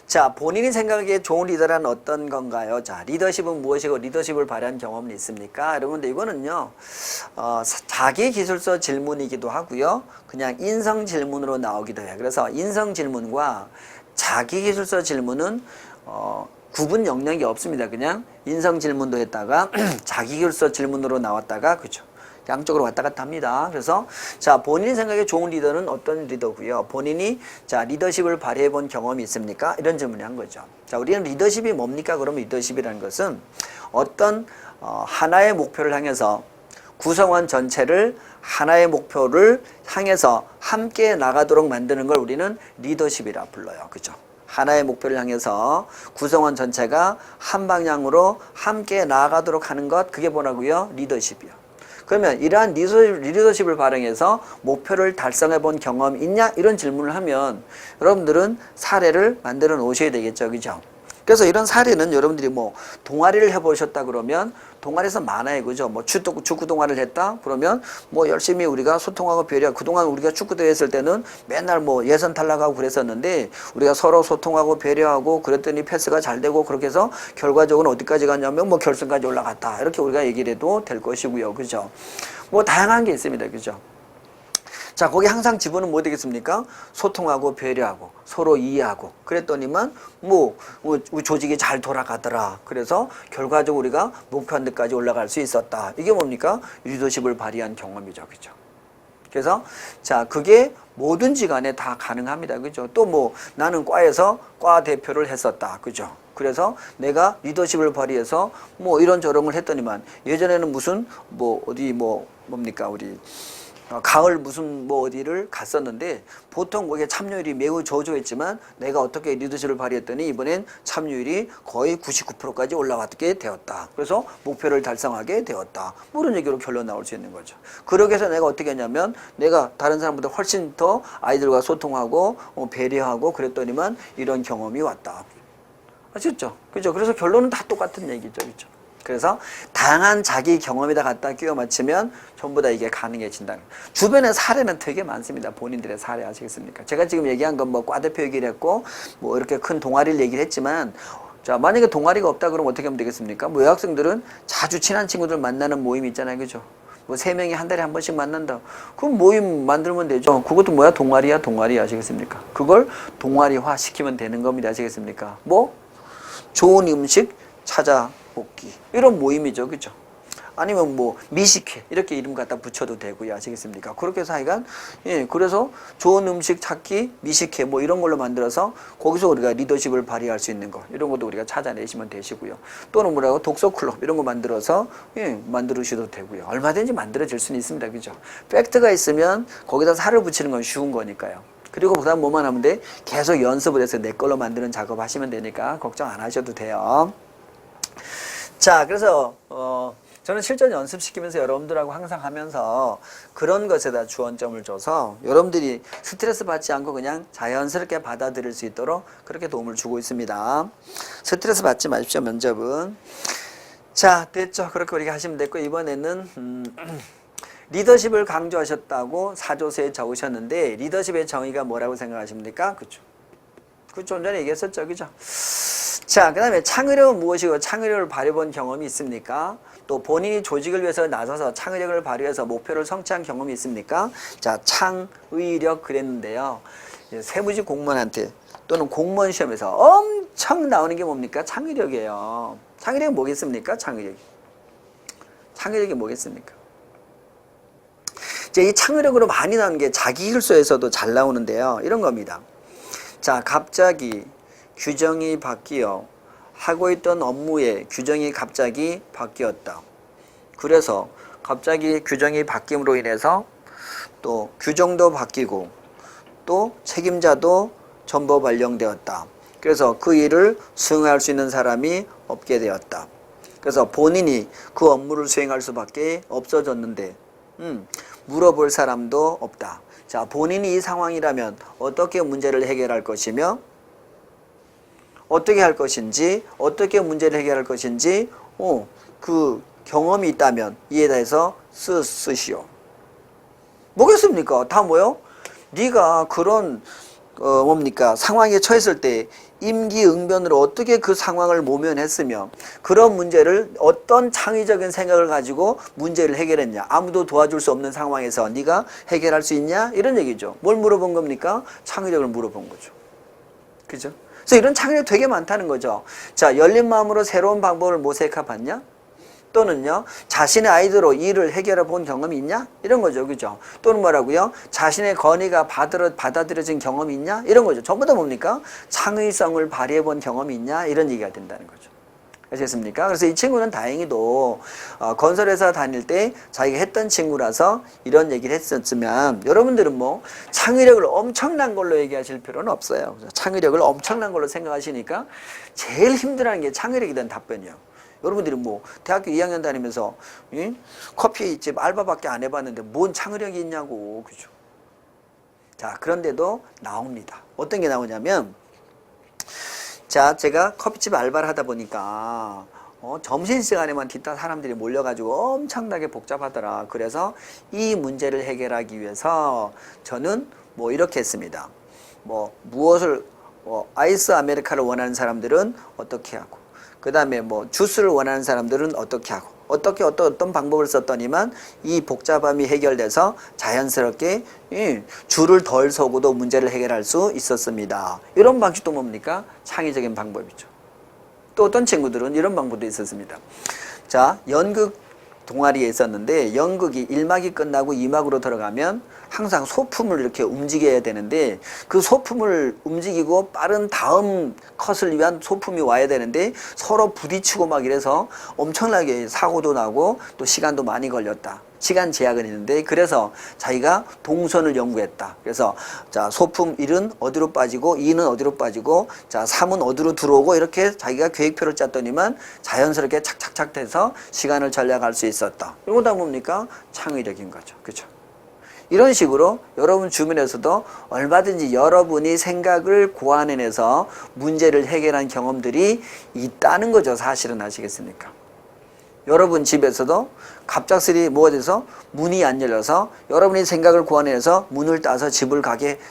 자, 본인이 생각하기에 좋은 리더란 어떤 건가요? 자, 리더십은 무엇이고 리더십을 발휘한 경험은 있습니까? 여러분들 이거는요, 자기 기술서 질문이기도 하고요, 그냥 인성 질문으로 나오기도 해요. 그래서 인성 질문과 자기 기술서 질문은 구분 영역이 없습니다. 그냥 인성 질문도 했다가 자기 기술서 질문으로 나왔다가, 그죠? 양쪽으로 왔다 갔다 합니다. 그래서 자, 본인이 생각에 좋은 리더는 어떤 리더고요, 본인이 자 리더십을 발휘해 본 경험이 있습니까? 이런 질문을 한 거죠. 자, 우리는 리더십이 뭡니까? 그러면 리더십이라는 것은 어떤 하나의 목표를 향해서 구성원 전체를 하나의 목표를 향해서 함께 나가도록 만드는 걸 우리는 리더십이라 불러요. 그죠? 하나의 목표를 향해서 구성원 전체가 한 방향으로 함께 나아가도록 하는 것, 그게 뭐라고요? 리더십이요. 그러면 이러한 리더십을 발휘해서 목표를 달성해 본 경험 있냐? 이런 질문을 하면 여러분들은 사례를 만들어 놓으셔야 되겠죠. 그죠? 그래서 이런 사례는 여러분들이 뭐 동아리를 해보셨다 그러면 동아리에서 많아요. 그죠? 뭐 축구 동아리를 했다 그러면 뭐 열심히 우리가 소통하고 배려하고, 그동안 우리가 축구대회 했을 때는 맨날 뭐 예선 탈락하고 그랬었는데 우리가 서로 소통하고 배려하고 그랬더니 패스가 잘 되고, 그렇게 해서 결과적으로 어디까지 갔냐면 뭐 결승까지 올라갔다, 이렇게 우리가 얘기를 해도 될 것이고요. 그죠? 뭐 다양한 게 있습니다. 그죠? 자, 거기 항상 지분은 뭐 되겠습니까? 소통하고 배려하고 서로 이해하고 그랬더니만 뭐 조직이 잘 돌아가더라. 그래서 결과적으로 우리가 목표한 데까지 올라갈 수 있었다. 이게 뭡니까? 리더십을 발휘한 경험이죠. 그죠? 그래서 자, 그게 뭐든지 간에 다 가능합니다. 그죠? 또 뭐 나는 과에서 과 대표를 했었다. 그죠? 그래서 내가 리더십을 발휘해서 뭐 이런저런 걸 했더니만, 예전에는 무슨 뭐 어디 뭡니까 우리 가을 무슨 뭐 어디를 갔었는데 보통 거기에 참여율이 매우 저조했지만 내가 어떻게 리더십을 발휘했더니 이번엔 참여율이 거의 99%까지 올라왔게 되었다. 그래서 목표를 달성하게 되었다. 뭐 이런 얘기로 결론 나올 수 있는 거죠. 그러기 위해서 내가 어떻게 했냐면 내가 다른 사람보다 훨씬 더 아이들과 소통하고 배려하고 그랬더니만 이런 경험이 왔다. 아시겠죠? 그죠? 그래서 결론은 다 똑같은 얘기죠. 그죠? 그래서 다양한 자기 경험에다 갖다 끼워 맞추면 전부 다 이게 가능해진다. 주변에 사례는 되게 많습니다. 본인들의 사례 아시겠습니까? 제가 지금 얘기한 건 뭐 과대표 얘기를 했고 뭐 이렇게 큰 동아리를 얘기를 했지만, 자, 만약에 동아리가 없다 그러면 어떻게 하면 되겠습니까? 뭐 여학생들은 자주 친한 친구들 만나는 모임이 있잖아요. 그죠? 뭐 3명이 한 달에 한 번씩 만난다. 그럼 모임 만들면 되죠. 그것도 뭐야? 동아리야, 동아리 아시겠습니까? 그걸 동아리화 시키면 되는 겁니다. 아시겠습니까? 뭐 좋은 음식 찾아 먹기, 이런 모임이죠. 그죠? 아니면 뭐 미식회 이렇게 이름 갖다 붙여도 되고요. 아시겠습니까? 그렇게 해서 하여간 그래서 좋은 음식 찾기 미식회 뭐 이런 걸로 만들어서 거기서 우리가 리더십을 발휘할 수 있는 거, 이런 것도 우리가 찾아내시면 되시고요. 또는 뭐라고 독서 클럽 이런 거 만들어서 만들으셔도 되고요. 얼마든지 만들어질 수는 있습니다. 그죠? 팩트가 있으면 거기다 살을 붙이는 건 쉬운 거니까요. 그리고 그다음 뭐만 하면 돼? 계속 연습을 해서 내 걸로 만드는 작업 하시면 되니까 걱정 안 하셔도 돼요. 자, 그래서 저는 실전 연습시키면서 여러분들하고 항상 하면서 그런 것에다 주안점을 줘서 여러분들이 스트레스 받지 않고 그냥 자연스럽게 받아들일 수 있도록 그렇게 도움을 주고 있습니다. 스트레스 받지 마십시오, 면접은. 자, 됐죠? 그렇게 우리가 하시면 됐고, 이번에는 리더십을 강조하셨다고 사조서에 적으셨는데 리더십의 정의가 뭐라고 생각하십니까? 그죠? 그 좀 전에 얘기했었죠. 그죠? 자, 그 다음에 창의력은 무엇이고 창의력을 발휘해본 경험이 있습니까? 또 본인이 조직을 위해서 나서서 창의력을 발휘해서 목표를 성취한 경험이 있습니까? 자, 창의력 그랬는데요. 세무직 공무원한테 또는 공무원 시험에서 엄청 나오는 게 뭡니까? 창의력이에요. 창의력이 뭐겠습니까? 창의력이 뭐겠습니까? 이제 이 창의력으로 많이 나오는 게 자기일서에서도 잘 나오는데요. 이런 겁니다. 자, 갑자기 규정이 바뀌어 하고 있던 업무의 규정이 갑자기 바뀌었다. 그래서 갑자기 규정이 바뀜으로 인해서 또 규정도 바뀌고 또 책임자도 전보 발령되었다. 그래서 그 일을 수행할 수 있는 사람이 없게 되었다. 그래서 본인이 그 업무를 수행할 수밖에 없어졌는데 물어볼 사람도 없다. 자, 본인이 이 상황이라면 어떻게 문제를 해결할 것이며 어떻게 할 것인지, 어떻게 문제를 해결할 것인지 그 경험이 있다면 이에 대해서 쓰시오. 뭐겠습니까? 다 뭐요? 네가 그런 뭡니까 상황에 처했을 때 임기응변으로 어떻게 그 상황을 모면했으며 그런 문제를 어떤 창의적인 생각을 가지고 문제를 해결했냐. 아무도 도와줄 수 없는 상황에서 네가 해결할 수 있냐? 이런 얘기죠. 뭘 물어본 겁니까? 창의력을 물어본 거죠. 그죠? 그래서 이런 창의력 되게 많다는 거죠. 자, 열린 마음으로 새로운 방법을 모색해 봤냐? 또는요, 자신의 아이디어로 일을 해결해 본 경험이 있냐? 이런 거죠. 그죠? 또는 뭐라고요? 자신의 건의가 받아들여진 경험이 있냐? 이런 거죠. 전부 다 뭡니까? 창의성을 발휘해 본 경험이 있냐? 이런 얘기가 된다는 거죠. 아시겠습니까? 그래서 이 친구는 다행히도 건설회사 다닐 때 자기가 했던 친구라서 이런 얘기를 했었지만, 여러분들은 뭐 창의력을 엄청난 걸로 얘기하실 필요는 없어요. 창의력을 엄청난 걸로 생각하시니까 제일 힘들어하는 게 창의력에 대한 답변이에요. 여러분들이 뭐 대학교 2학년 다니면서 커피집 알바밖에 안 해봤는데 뭔 창의력이 있냐고. 그죠? 자, 그런데도 나옵니다. 어떤 게 나오냐면, 자, 제가 커피집 알바를 하다 보니까 점심시간에만 뒤따 사람들이 몰려가지고 엄청나게 복잡하더라. 그래서 이 문제를 해결하기 위해서 저는 뭐 이렇게 했습니다. 뭐 무엇을 아이스 아메리카노를 원하는 사람들은 어떻게 하고, 그 다음에 뭐 주스를 원하는 사람들은 어떻게 하고, 어떤 방법을 썼더니만 이 복잡함이 해결돼서 자연스럽게 줄을 덜 서고도 문제를 해결할 수 있었습니다. 이런 방식도 뭡니까? 창의적인 방법이죠. 또 어떤 친구들은 이런 방법도 있었습니다. 자, 연극 동아리에 있었는데 연극이 1막이 끝나고 2막으로 들어가면 항상 소품을 이렇게 움직여야 되는데, 그 소품을 움직이고 빠른 다음 컷을 위한 소품이 와야 되는데 서로 부딪히고 막 이래서 엄청나게 사고도 나고 또 시간도 많이 걸렸다. 시간 제약은 있는데, 그래서 자기가 동선을 연구했다. 그래서 자, 소품 1은 어디로 빠지고 2는 어디로 빠지고 자, 3은 어디로 들어오고 이렇게 자기가 계획표를 짰더니만 자연스럽게 착착착 돼서 시간을 절약할 수 있었다. 이거 다 뭡니까? 창의력인 거죠. 그렇죠? 이런 식으로 여러분 주변에서도 얼마든지 여러분이 생각을 고안해내서 문제를 해결한 경험들이 있다는 거죠. 사실은. 아시겠습니까? 여러분 집에서도 갑작스레 뭐가 돼서 문이 안 열려서 여러분이 생각을 고안해서 문을 따서 집을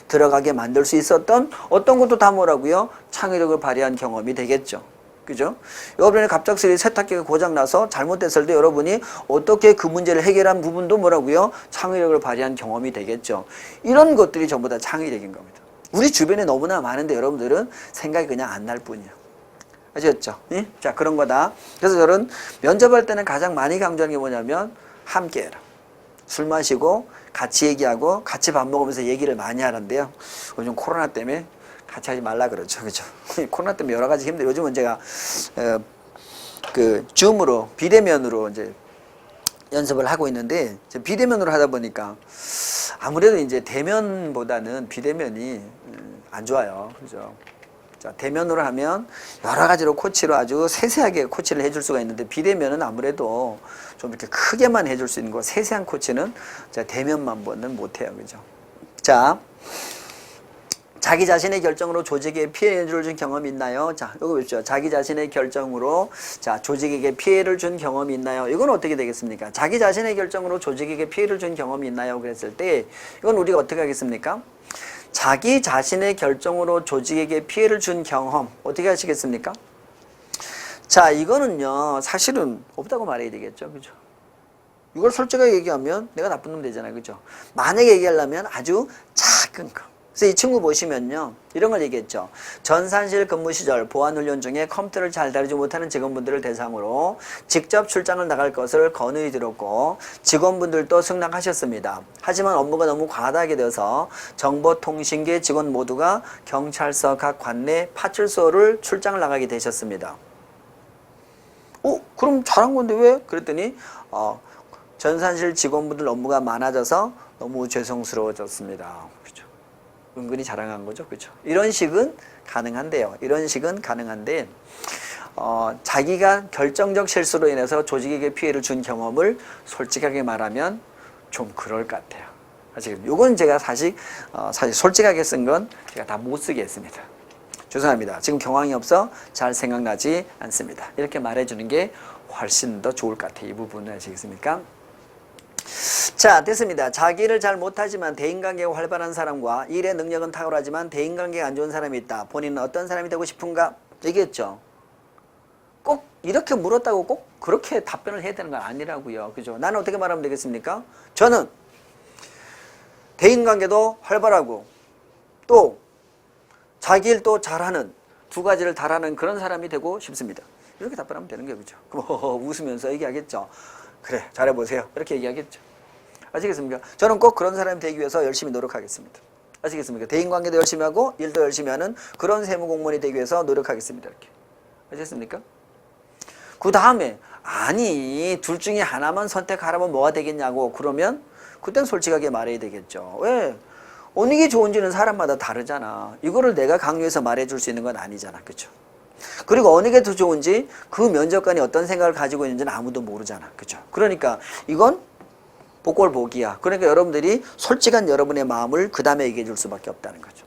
들어가게 만들 수 있었던 어떤 것도 다 뭐라고요? 창의력을 발휘한 경험이 되겠죠. 그죠? 여러분이 갑작스레 세탁기가 고장나서 잘못됐을 때 여러분이 어떻게 그 문제를 해결한 부분도 뭐라고요? 창의력을 발휘한 경험이 되겠죠. 이런 것들이 전부 다 창의력인 겁니다. 우리 주변에 너무나 많은데 여러분들은 생각이 그냥 안 날 뿐이에요. 아셨죠? 예? 자, 그런 거다. 그래서 저는 면접할 때는 가장 많이 강조하는 게 뭐냐면 함께 해라. 술 마시고 같이 얘기하고 같이 밥 먹으면서 얘기를 많이 하는데요. 요즘 코로나 때문에 같이 하지 말라 그러죠. 그죠? 코로나 때문에 여러 가지 힘들어요. 요즘은 제가 그 줌으로 비대면으로 이제 연습을 하고 있는데, 비대면으로 하다 보니까 아무래도 이제 대면보다는 비대면이 안 좋아요. 그죠? 자, 대면으로 하면 여러 가지로 코치로 아주 세세하게 코치를 해줄 수가 있는데, 비대면은 아무래도 좀 이렇게 크게만 해줄 수 있는 거, 세세한 코치는 대면만 보는 못해요. 그죠? 자, 자기 자신의 결정으로 조직에 피해를 준 경험이 있나요? 자, 이거 보십시오. 자기 자신의 결정으로 자, 조직에게 피해를 준 경험이 있나요? 이건 어떻게 되겠습니까? 자기 자신의 결정으로 조직에게 피해를 준 경험이 있나요? 그랬을 때 이건 우리가 어떻게 하겠습니까? 자기 자신의 결정으로 조직에게 피해를 준 경험 어떻게 하시겠습니까? 자, 이거는요 사실은 없다고 말해야 되겠죠. 그죠? 이걸 솔직하게 얘기하면 내가 나쁜 놈 되잖아요. 그죠? 만약에 얘기하려면 아주 작은 거. 그래서 이 친구 보시면요 이런 걸 얘기했죠. 전산실 근무 시절 보안훈련 중에 컴퓨터를 잘 다루지 못하는 직원분들을 대상으로 직접 출장을 나갈 것을 건의 드렸고 직원분들도 승낙하셨습니다. 하지만 업무가 너무 과다하게 되어서 정보통신계 직원 모두가 경찰서 각 관내 파출소를 출장을 나가게 되셨습니다. 그럼 잘한 건데 왜? 그랬더니 전산실 직원분들 업무가 많아져서 너무 죄송스러워졌습니다. 그렇죠? 은근히 자랑한 거죠. 그렇죠? 이런 식은 가능한데요. 이런 식은 가능한데 자기가 결정적 실수로 인해서 조직에게 피해를 준 경험을 솔직하게 말하면 좀 그럴 것 같아요. 아시겠죠? 요건 제가 사실 솔직하게 쓴 건 제가 다 못 쓰게 했습니다. 죄송합니다. 지금 경황이 없어 잘 생각나지 않습니다. 이렇게 말해주는 게 훨씬 더 좋을 것 같아요. 이 부분은 아시겠습니까? 자, 됐습니다. 자기를 잘 못하지만 대인관계가 활발한 사람과 일의 능력은 탁월하지만 대인관계가 안 좋은 사람이 있다. 본인은 어떤 사람이 되고 싶은가? 얘기했죠. 꼭 이렇게 물었다고 꼭 그렇게 답변을 해야 되는 건 아니라고요. 그죠? 나는 어떻게 말하면 되겠습니까? 저는 대인관계도 활발하고 또 자기 일도 잘하는 두 가지를 잘하는 그런 사람이 되고 싶습니다. 이렇게 답변하면 되는 거죠. 그죠? 그럼 웃으면서 얘기하겠죠. 그래, 잘해보세요. 이렇게 얘기하겠죠. 아시겠습니까? 저는 꼭 그런 사람이 되기 위해서 열심히 노력하겠습니다. 아시겠습니까? 대인관계도 열심히 하고 일도 열심히 하는 그런 세무공무원이 되기 위해서 노력하겠습니다. 이렇게. 아시겠습니까? 그 다음에 아니 둘 중에 하나만 선택하라면 뭐가 되겠냐고 그러면 그땐 솔직하게 말해야 되겠죠. 왜? 어느 게 좋은지는 사람마다 다르잖아. 이거를 내가 강요해서 말해줄 수 있는 건 아니잖아. 그렇죠? 그리고 어느 게 더 좋은지 그 면접관이 어떤 생각을 가지고 있는지는 아무도 모르잖아. 그렇죠? 그러니까 이건 복골복이야. 그러니까 여러분들이 솔직한 여러분의 마음을 그 다음에 얘기해 줄 수밖에 없다는 거죠.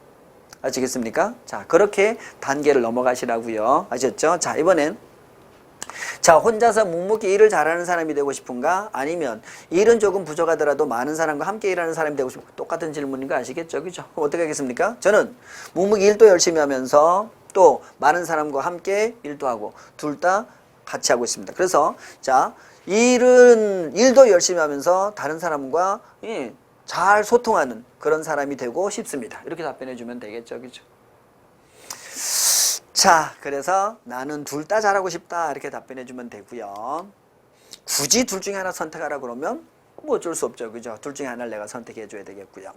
아시겠습니까? 자, 그렇게 단계를 넘어가시라고요. 아셨죠? 자, 이번엔 자, 혼자서 묵묵히 일을 잘하는 사람이 되고 싶은가? 아니면 일은 조금 부족하더라도 많은 사람과 함께 일하는 사람이 되고 싶은가? 똑같은 질문인 거 아시겠죠? 그죠? 그럼 어떻게 하겠습니까? 저는 묵묵히 일도 열심히 하면서 또 많은 사람과 함께 일도 하고 둘 다 같이 하고 있습니다. 그래서 자, 일도 열심히 하면서 다른 사람과 잘 소통하는 그런 사람이 되고 싶습니다. 이렇게 답변해 주면 되겠죠. 그죠? 자, 그래서 나는 둘 다 잘하고 싶다 이렇게 답변해 주면 되고요. 굳이 둘 중에 하나 선택하라 그러면 뭐 어쩔 수 없죠. 그죠? 둘 중에 하나를 내가 선택해 줘야 되겠고요.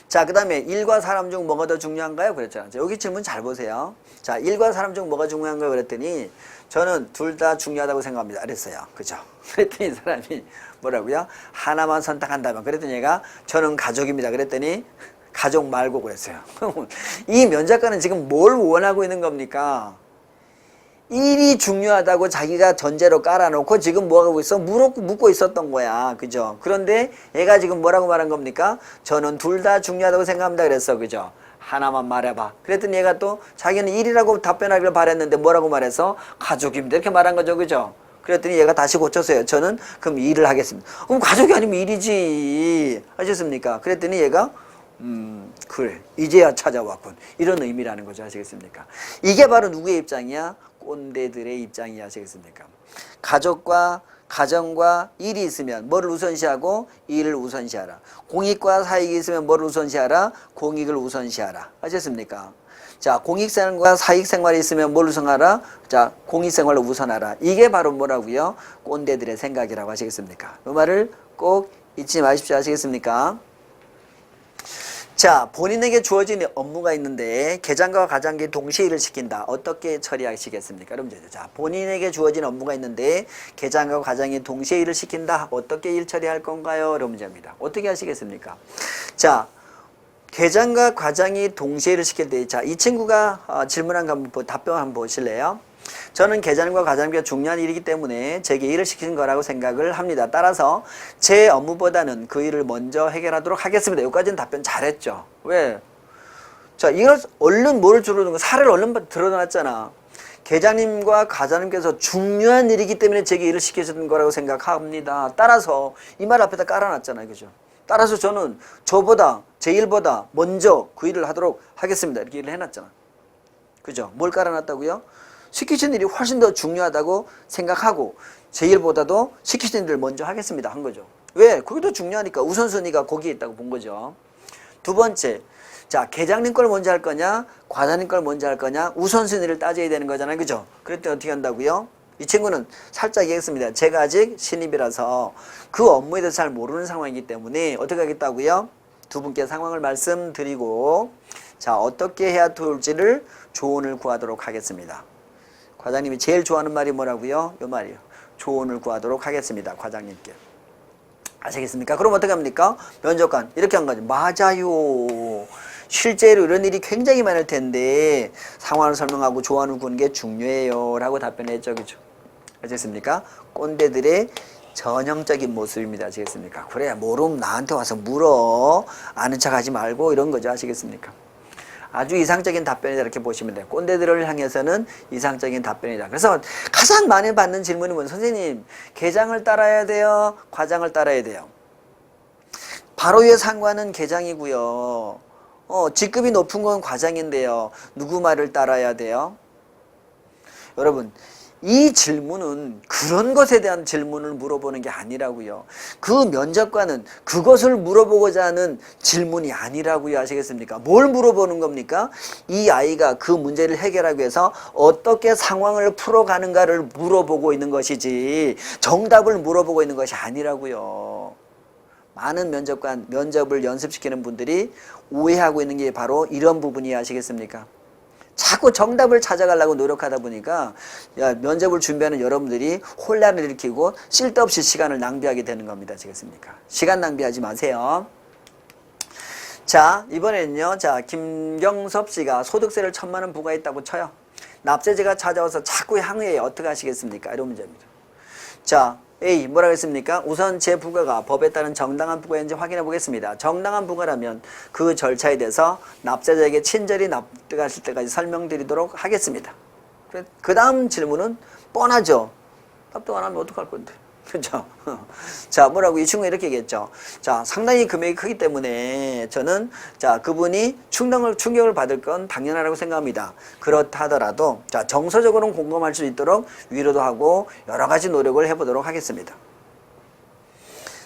자, 그 다음에 일과 사람 중 뭐가 더 중요한가요? 그랬잖아요. 여기 질문 잘 보세요. 자, 일과 사람 중 뭐가 중요한가요? 그랬더니 저는 둘 다 중요하다고 생각합니다. 그랬어요. 그죠? 그랬더니 이 사람이 뭐라고요? 하나만 선택한다면. 그랬더니 얘가 저는 가족입니다. 그랬더니 가족 말고 그랬어요. 이 면접관은 지금 뭘 원하고 있는 겁니까? 일이 중요하다고 자기가 전제로 깔아놓고 지금 뭐 하고 있어? 묻고 있었던 거야. 그죠? 그런데 얘가 지금 뭐라고 말한 겁니까? 저는 둘 다 중요하다고 생각합니다. 그랬어. 그죠? 하나만 말해봐. 그랬더니 얘가 또 자기는 일이라고 답변하기를 바랬는데 뭐라고 말해서 가족입니다. 이렇게 말한 거죠. 그죠? 그랬더니 얘가 다시 고쳤어요. 저는 그럼 일을 하겠습니다. 그럼 가족이 아니면 일이지. 아셨습니까? 그랬더니 얘가 그래. 이제야 찾아왔군. 이런 의미라는 거죠. 아시겠습니까? 이게 바로 누구의 입장이야? 꼰대들의 입장이야. 아시겠습니까? 가족과 가정과 일이 있으면 뭐를 우선시하고? 일을 우선시하라. 공익과 사익이 있으면 뭐를 우선시하라? 공익을 우선시하라. 아셨습니까? 자, 공익생활과 사익생활이 있으면 뭘 우선하라? 자, 공익생활을 우선하라. 이게 바로 뭐라고요? 꼰대들의 생각이라고 하시겠습니까? 이 말을 꼭 잊지 마십시오. 아시겠습니까? 자, 본인에게 주어진 업무가 있는데 계장과 가장이 동시에 일을 시킨다. 어떻게 처리하시겠습니까? 여러분들, 자, 본인에게 주어진 업무가 있는데 계장과 가장이 동시에 일을 시킨다. 어떻게 일 처리할 건가요? 여러분 문제입니다. 어떻게 하시겠습니까? 자, 계장과 과장이 동시에 일을 시킬 때, 자, 이 친구가 질문한 거 한번 답변 한번 보실래요? 저는 계장과 과장비가 중요한 일이기 때문에 제게 일을 시키는 거라고 생각을 합니다. 따라서 제 업무보다는 그 일을 먼저 해결하도록 하겠습니다. 여기까지는 답변 잘했죠. 왜? 자, 이걸 얼른 뭐를 주르는 거, 살을 얼른 드러났잖아. 계장님과 과장님께서 중요한 일이기 때문에 제게 일을 시키시는 거라고 생각합니다. 따라서 이 말 앞에다 깔아놨잖아요. 그죠? 따라서 저는 저보다, 제 일보다 먼저 그 일을 하도록 하겠습니다. 이렇게 일을 해놨잖아. 그죠? 뭘 깔아놨다고요? 시키신 일이 훨씬 더 중요하다고 생각하고 제 일보다도 시키신 일을 먼저 하겠습니다 한 거죠. 왜? 그게 더 중요하니까 우선순위가 거기에 있다고 본 거죠. 두 번째, 자, 계장님 걸 먼저 할 거냐 과장님 걸 먼저 할 거냐 우선순위를 따져야 되는 거잖아요. 그죠? 그랬더니 어떻게 한다고요? 이 친구는 살짝 얘기했습니다. 제가 아직 신입이라서 그 업무에 대해서 잘 모르는 상황이기 때문에 어떻게 하겠다고요? 두 분께 상황을 말씀드리고 자, 어떻게 해야 좋을지를 조언을 구하도록 하겠습니다. 과장님이 제일 좋아하는 말이 뭐라고요? 이 말이요. 조언을 구하도록 하겠습니다. 과장님께. 아시겠습니까? 그럼 어떻게 합니까? 면접관 이렇게 한 거죠. 맞아요. 실제로 이런 일이 굉장히 많을 텐데 상황을 설명하고 조언을 구하는 게 중요해요. 라고 답변했죠. 그죠? 아시겠습니까? 꼰대들의 전형적인 모습입니다. 아시겠습니까? 그래, 모르면 나한테 와서 물어. 아는 척 하지 말고 이런 거죠. 아시겠습니까? 아주 이상적인 답변이다 이렇게 보시면 돼요. 꼰대들을 향해서는 이상적인 답변이다. 그래서 가장 많이 받는 질문이 뭐예요? 선생님, 계장을 따라야 돼요? 과장을 따라야 돼요? 바로 위에 상관은 계장이고요. 직급이 높은 건 과장인데요. 누구 말을 따라야 돼요? 여러분, 이 질문은 그런 것에 대한 질문을 물어보는 게 아니라고요. 그 면접관은 그것을 물어보고자 하는 질문이 아니라고요. 아시겠습니까? 뭘 물어보는 겁니까? 이 아이가 그 문제를 해결하기 위해서 어떻게 상황을 풀어가는가를 물어보고 있는 것이지 정답을 물어보고 있는 것이 아니라고요. 많은 면접을 연습시키는 분들이 오해하고 있는 게 바로 이런 부분이 아시겠습니까? 자꾸 정답을 찾아가려고 노력하다 보니까 면접을 준비하는 여러분들이 혼란을 일으키고 쓸데없이 시간을 낭비하게 되는 겁니다. 아시겠습니까? 시간 낭비하지 마세요. 자, 이번에는요. 자, 김경섭 씨가 소득세를 1,000만 원 부과했다고 쳐요. 납세자가 찾아와서 자꾸 항의해요. 어떻게 하시겠습니까? 이런 문제입니다. 자, A 뭐라고 했습니까? 우선 제 부과가 법에 따른 정당한 부과인지 확인해 보겠습니다. 정당한 부과라면 그 절차에 대해서 납세자에게 친절히 납득하실 때까지 설명드리도록 하겠습니다. 그 다음 질문은 뻔하죠. 납득 안 하면 어떡할 건데. 그렇죠? 자, 뭐라고 이 친구가 이렇게 얘기했죠. 자, 상당히 금액이 크기 때문에 저는 자, 그분이 충격을 받을 건 당연하다고 생각합니다. 그렇다 하더라도 자, 정서적으로는 공감할 수 있도록 위로도 하고 여러 가지 노력을 해보도록 하겠습니다.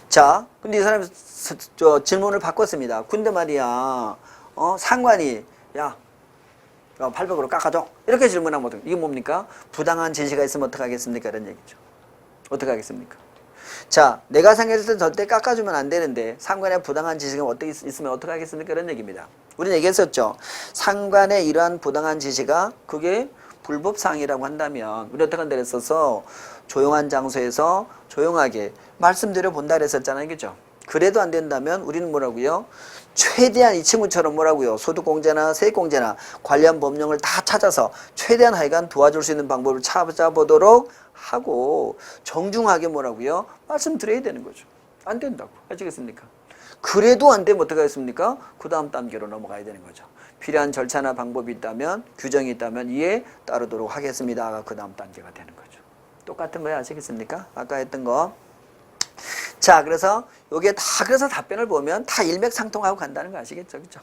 자, 근데 이 사람이 질문을 바꿨습니다. 근데 말이야, 상관이 야 800으로 깎아줘. 이렇게 질문하면 어떡해? 이게 뭡니까? 부당한 지시가 있으면 어떡하겠습니까? 이런 얘기죠. 어떻게 하겠습니까? 자, 내가 생각했을 때 절대 깎아주면 안 되는데 상관의 부당한 지시가 어떻게 있으면 어떻게 하겠습니까? 이런 얘기입니다. 우리는 얘기했었죠. 상관의 이러한 부당한 지시가 그게 불법사항이라고 한다면 우리 어떻게 한다 그랬어서 조용한 장소에서 조용하게 말씀드려 본다 그랬었잖아요. 그죠? 그래도 안 된다면 우리는 뭐라고요? 최대한 이 친구처럼 뭐라고요? 소득공제나 세액공제나 관련 법령을 다 찾아서 최대한 하여간 도와줄 수 있는 방법을 찾아보도록 하고 정중하게 뭐라고요? 말씀드려야 되는 거죠. 안 된다고. 아시겠습니까? 그래도 안 되면 어떻게 하겠습니까? 그 다음 단계로 넘어가야 되는 거죠. 필요한 절차나 방법이 있다면, 규정이 있다면 이에 따르도록 하겠습니다가 그 다음 단계가 되는 거죠. 똑같은 거예요. 아시겠습니까? 아까 했던 거. 자, 그래서 요게 다 그래서 답변을 보면 다 일맥상통하고 간다는 거 아시겠죠? 그죠?